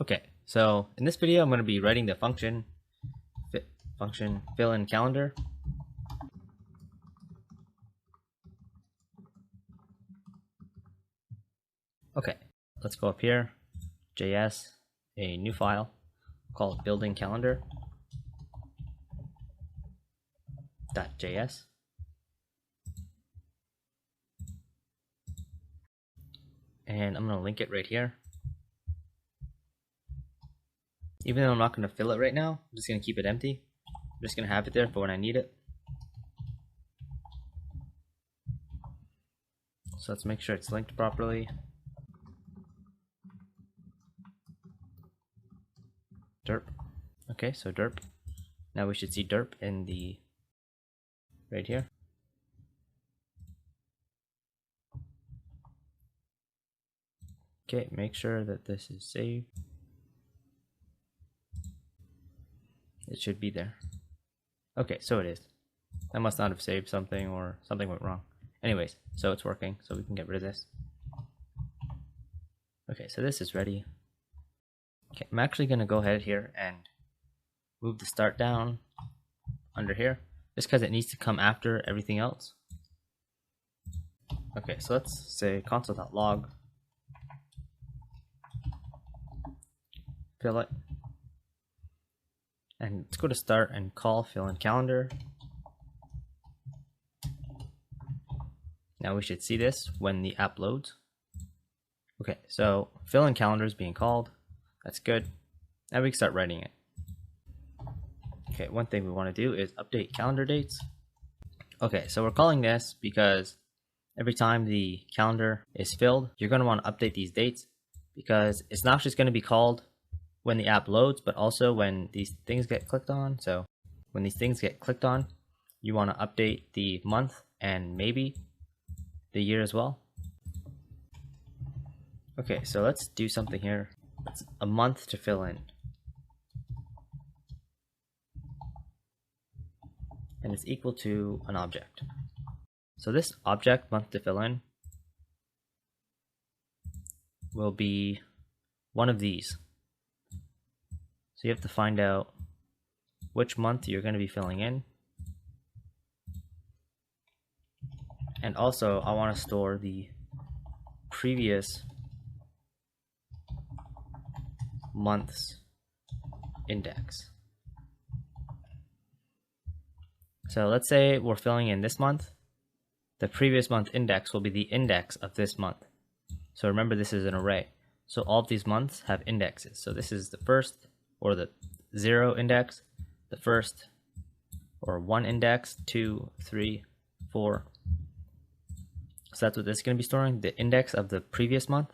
Okay, so in this video I'm going to be writing the function fillInCalendar. Okay, let's go up here, JS, a new file called buildingcalendar.js. And I'm going to link it right here. Even though I'm not going to fill it right now, I'm just going to keep it empty. I'm just going to have it there for when I need it. So let's make sure it's linked properly. Derp. Okay, so derp. Now we should see derp in the right here. Okay, make sure that this is saved. It should be there. Okay, so it is. I must not have saved something or something went wrong. Anyways, so it's working, so we can get rid of this. Okay, so this is ready. Okay, I'm actually going to go ahead here and move the start down under here, just because it needs to come after everything else. Okay, so let's say console.log fill it, and let's go to start and call fillInCalendar. Now we should see this when the app loads. Okay, so fillInCalendar is being called. That's good. Now we can start writing it. Okay, one thing we want to do is update calendar dates. Okay, so we're calling this because every time the calendar is filled, you're going to want to update these dates, because it's not just going to be called when the app loads, but also when these things get clicked on. So when these things get clicked on, you want to update the month and maybe the year as well. Okay, so let's do something here. It's a month to fill in. And it's equal to an object. So this object, month to fill in, will be one of these. So you have to find out which month you're going to be filling in. And also, I want to store the previous month's index. So let's say we're filling in this month. The previous month index will be the index of this month. So remember, this is an array. So all of these months have indexes. So this is the first, or the 0 index, the first, or 1 index, 2, 3, 4. So that's what this is going to be storing, the index of the previous month.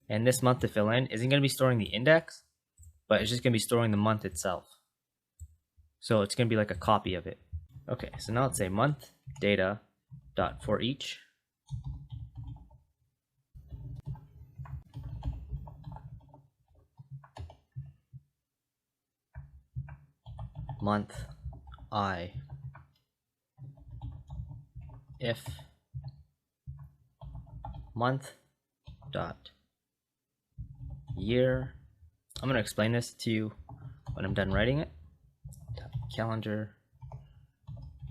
And this month to fill in isn't going to be storing the index, but it's just going to be storing the month itself. So it's going to be like a copy of it. Okay, so now let's say month data dot for each month I if month dot year. I'm going to explain this to you when I'm done writing it. Calendar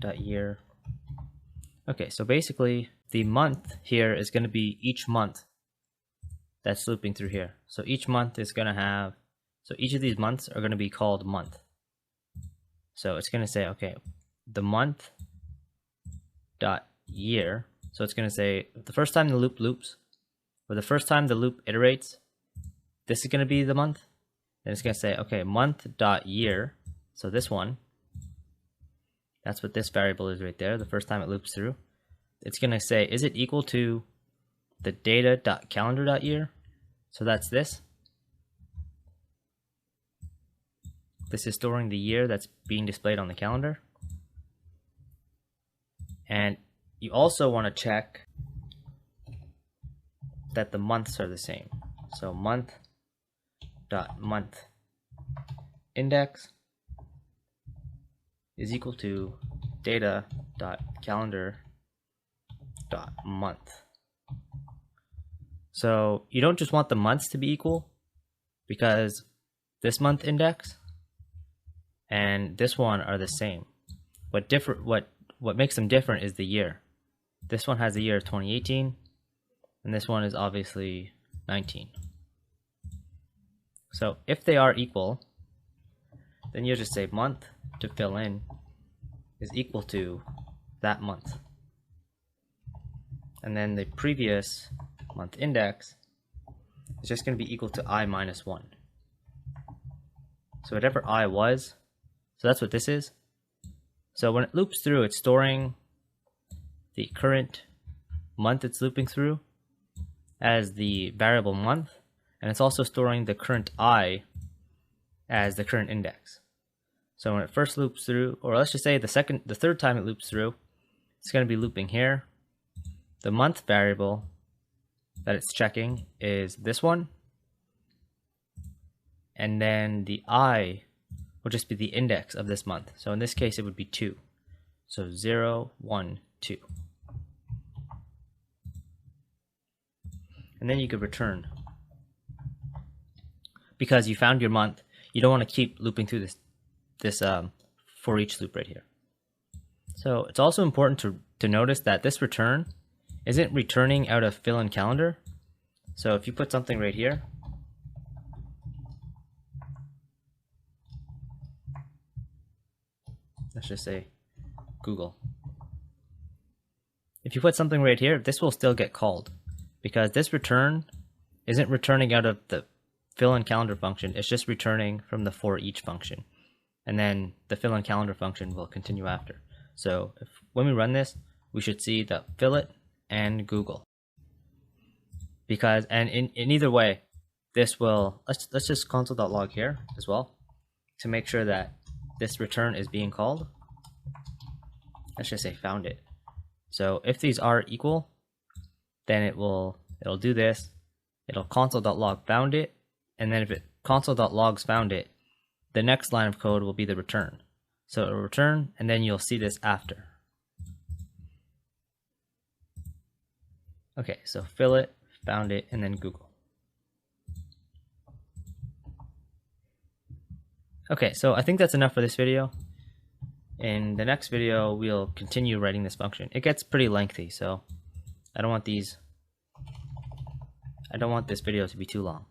dot year. Okay, so basically the month here is going to be each month that's looping through here. So each month is going to have, so each of these months are going to be called month. So it's going to say, okay, the month dot year. So it's going to say the first time the loop loops, or the first time the loop iterates, this is going to be the month. Then it's going to say, okay, month dot year. So this one, that's what this variable is right there. The first time it loops through, it's going to say, is it equal to the data dot calendar dot year? So that's this. This is storing the year that's being displayed on the calendar. And you also want to check that the months are the same. So month dot month index is equal to data dot calendar dot month. So you don't just want the months to be equal, because this month index and this one are the same. What makes them different is the year. This one has the year 2018, and this one is obviously 19. So if they are equal, then you'll just say month to fill in is equal to that month. And then the previous month index is just going to be equal to I minus 1. So whatever I was, so that's what this is. So when it loops through, it's storing the current month it's looping through as the variable month, and it's also storing the current I as the current index. So when it first loops through, or let's just say the third time it loops through, it's going to be looping here. The month variable that it's checking is this one, and then the I will just be the index of this month. So in this case, it would be 2. So 0, 1, 2. And then you could return. Because you found your month, you don't want to keep looping through this for each loop right here. So it's also important to notice that this return isn't returning out of fillInCalendar. So if you put something right here, let's just say Google. If you put something right here, this will still get called, because this return isn't returning out of the fillInCalendar function. It's just returning from the for each function, and then the fillInCalendar function will continue after. So when we run this, we should see the fillit and Google, because in either way, this will let's just console.log here as well to make sure that this return is being called. Let's just say found it. So if these are equal, then it'll do this. It'll console.log found it, and then if it console.logs found it, the next line of code will be the return. So it'll return, and then you'll see this after. Okay, so fillit, found it, and then Google. Okay, so I think that's enough for this video. In the next video, we'll continue writing this function. It gets pretty lengthy, so I don't want this video to be too long.